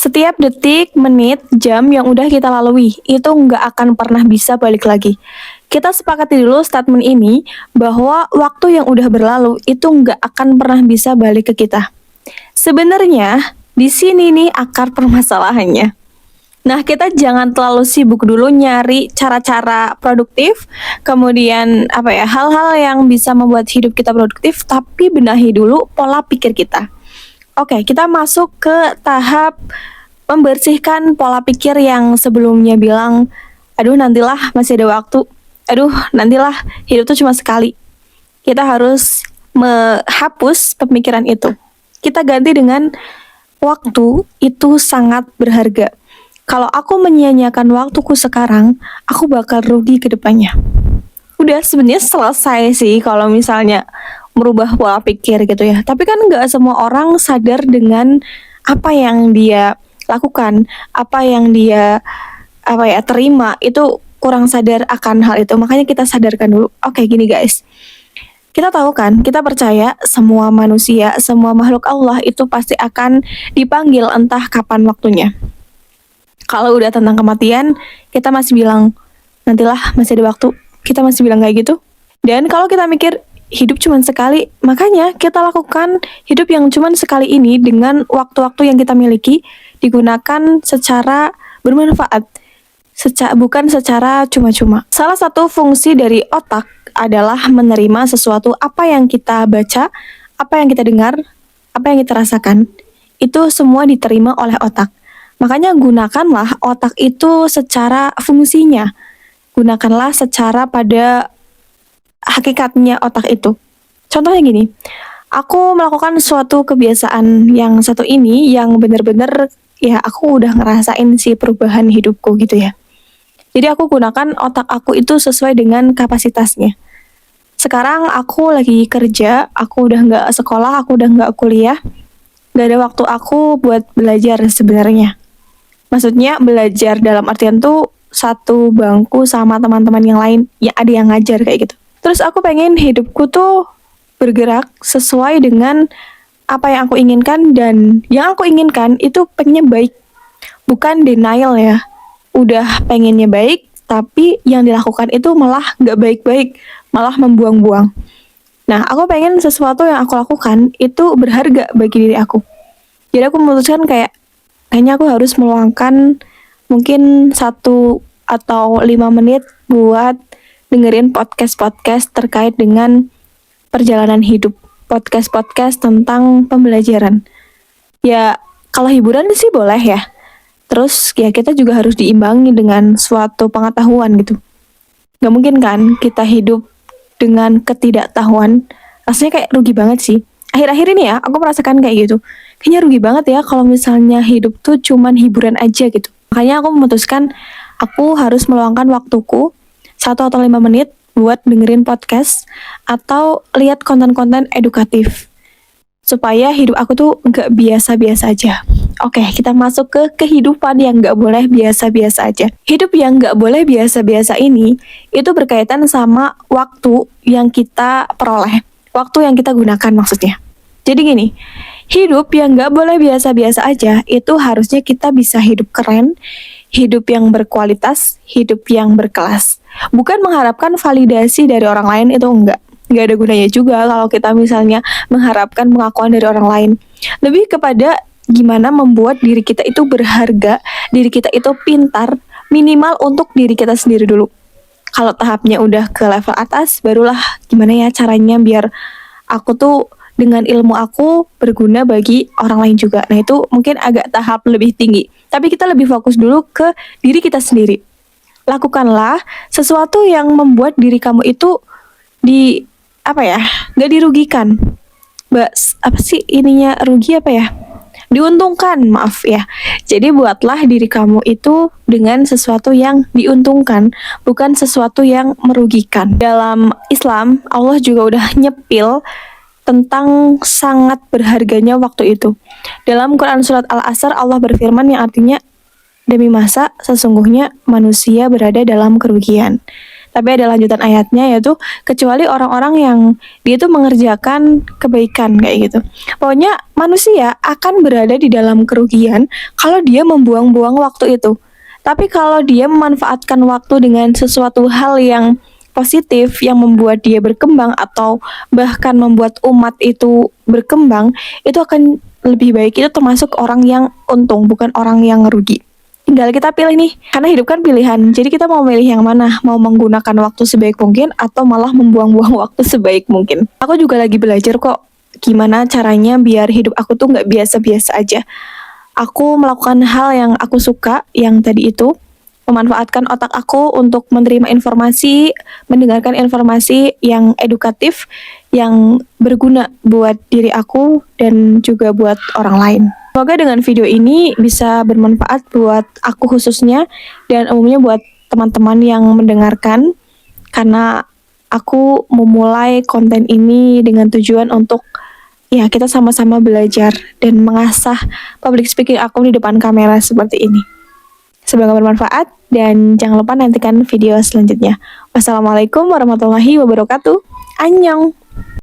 Setiap detik, menit, jam yang udah kita lalui, itu nggak akan pernah bisa balik lagi. Kita sepakati dulu statement ini, bahwa waktu yang udah berlalu itu nggak akan pernah bisa balik ke kita. Sebenarnya, di sini nih akar permasalahannya. Nah, kita jangan terlalu sibuk dulu nyari cara-cara produktif, kemudian hal-hal yang bisa membuat hidup kita produktif, tapi benahi dulu pola pikir kita. Oke, kita masuk ke tahap membersihkan pola pikir yang sebelumnya bilang, aduh nantilah masih ada waktu, aduh nantilah hidup tuh cuma sekali. Kita harus menghapus pemikiran itu. Kita ganti dengan waktu itu sangat berharga. Kalau aku menyia-nyiakan waktuku sekarang, aku bakal rugi ke depannya. Udah sebenarnya selesai sih kalau misalnya merubah pola pikir gitu ya. Tapi kan nggak semua orang sadar dengan apa yang dia lakukan, apa yang dia terima, itu kurang sadar akan hal itu. Makanya kita sadarkan dulu. Oke, gini guys. Kita tahu kan, kita percaya semua manusia, semua makhluk Allah itu pasti akan dipanggil entah kapan waktunya. Kalau udah tentang kematian, kita masih bilang, nantilah masih ada waktu. Kita masih bilang kayak gitu. Dan kalau kita mikir, hidup cuma sekali, makanya kita lakukan hidup yang cuma sekali ini dengan waktu-waktu yang kita miliki, digunakan secara bermanfaat, bukan secara cuma-cuma. Salah satu fungsi dari otak adalah menerima sesuatu apa yang kita baca, apa yang kita dengar, apa yang kita rasakan. Itu semua diterima oleh otak. Makanya gunakanlah otak itu secara fungsinya. Gunakanlah secara pada hakikatnya otak itu. Contohnya gini, aku melakukan suatu kebiasaan yang satu ini yang benar-benar ya aku udah ngerasain sih perubahan hidupku gitu ya. Jadi aku gunakan otak aku itu sesuai dengan kapasitasnya. Sekarang aku lagi kerja, aku udah nggak sekolah, aku udah nggak kuliah, nggak ada waktu aku buat belajar sebenarnya. Maksudnya belajar dalam artian tuh satu bangku sama teman-teman yang lain, ya ada yang ngajar kayak gitu. Terus aku pengen hidupku tuh bergerak sesuai dengan apa yang aku inginkan, dan yang aku inginkan itu pengennya baik, bukan denial ya. Udah pengennya baik, tapi yang dilakukan itu malah nggak baik-baik, malah membuang-buang. Nah, aku pengen sesuatu yang aku lakukan itu berharga bagi diri aku. Jadi aku memutuskan kayaknya aku harus meluangkan mungkin 1 atau 5 menit buat dengerin podcast-podcast terkait dengan perjalanan hidup. Podcast-podcast tentang pembelajaran. Ya, kalau hiburan sih boleh ya. Terus ya kita juga harus diimbangi dengan suatu pengetahuan gitu. Gak mungkin kan kita hidup dengan ketidaktahuan. Rasanya kayak rugi banget sih. Akhir-akhir ini ya aku merasakan kayak gitu. Kayaknya rugi banget ya kalau misalnya hidup tuh cuman hiburan aja gitu. Makanya aku memutuskan aku harus meluangkan waktuku 1 atau 5 menit buat dengerin podcast atau lihat konten-konten edukatif. Supaya hidup aku tuh nggak biasa-biasa aja. Oke, kita masuk ke kehidupan yang nggak boleh biasa-biasa aja. Hidup yang nggak boleh biasa-biasa ini, itu berkaitan sama waktu yang kita peroleh. Waktu yang kita gunakan maksudnya. Jadi gini, hidup yang nggak boleh biasa-biasa aja, itu harusnya kita bisa hidup keren, hidup yang berkualitas, hidup yang berkelas. Bukan mengharapkan validasi dari orang lain, itu enggak. Nggak ada gunanya juga kalau kita misalnya mengharapkan pengakuan dari orang lain. Lebih kepada gimana membuat diri kita itu berharga, diri kita itu pintar, minimal untuk diri kita sendiri dulu. Kalau tahapnya udah ke level atas, barulah gimana ya caranya biar aku tuh dengan ilmu aku berguna bagi orang lain juga. Nah itu mungkin agak tahap lebih tinggi. Tapi kita lebih fokus dulu ke diri kita sendiri. Lakukanlah sesuatu yang membuat diri kamu itu nggak dirugikan. Diuntungkan, maaf ya. Jadi buatlah diri kamu itu dengan sesuatu yang diuntungkan, bukan sesuatu yang merugikan. Dalam Islam, Allah juga udah nyepil tentang sangat berharganya waktu itu. Dalam Quran surat Al-Asr, Allah berfirman yang artinya, demi masa sesungguhnya manusia berada dalam kerugian. Tapi ada lanjutan ayatnya, yaitu kecuali orang-orang yang dia itu mengerjakan kebaikan kayak gitu. Pokoknya manusia akan berada di dalam kerugian kalau dia membuang-buang waktu itu. Tapi kalau dia memanfaatkan waktu dengan sesuatu hal yang positif yang membuat dia berkembang atau bahkan membuat umat itu berkembang, itu akan lebih baik. Itu termasuk orang yang untung, bukan orang yang rugi. Tinggal kita pilih nih, karena hidup kan pilihan. Jadi kita mau milih yang mana? Mau menggunakan waktu sebaik mungkin atau malah membuang-buang waktu sebaik mungkin. Aku juga lagi belajar kok gimana caranya biar hidup aku tuh nggak biasa-biasa aja. Aku melakukan hal yang aku suka, yang tadi itu, memanfaatkan otak aku untuk menerima informasi, mendengarkan informasi yang edukatif, yang berguna buat diri aku dan juga buat orang lain. Semoga dengan video ini bisa bermanfaat buat aku khususnya dan umumnya buat teman-teman yang mendengarkan, karena aku memulai konten ini dengan tujuan untuk ya kita sama-sama belajar dan mengasah public speaking aku di depan kamera seperti ini. Semoga bermanfaat dan jangan lupa nantikan video selanjutnya. Wassalamualaikum warahmatullahi wabarakatuh. Annyeong.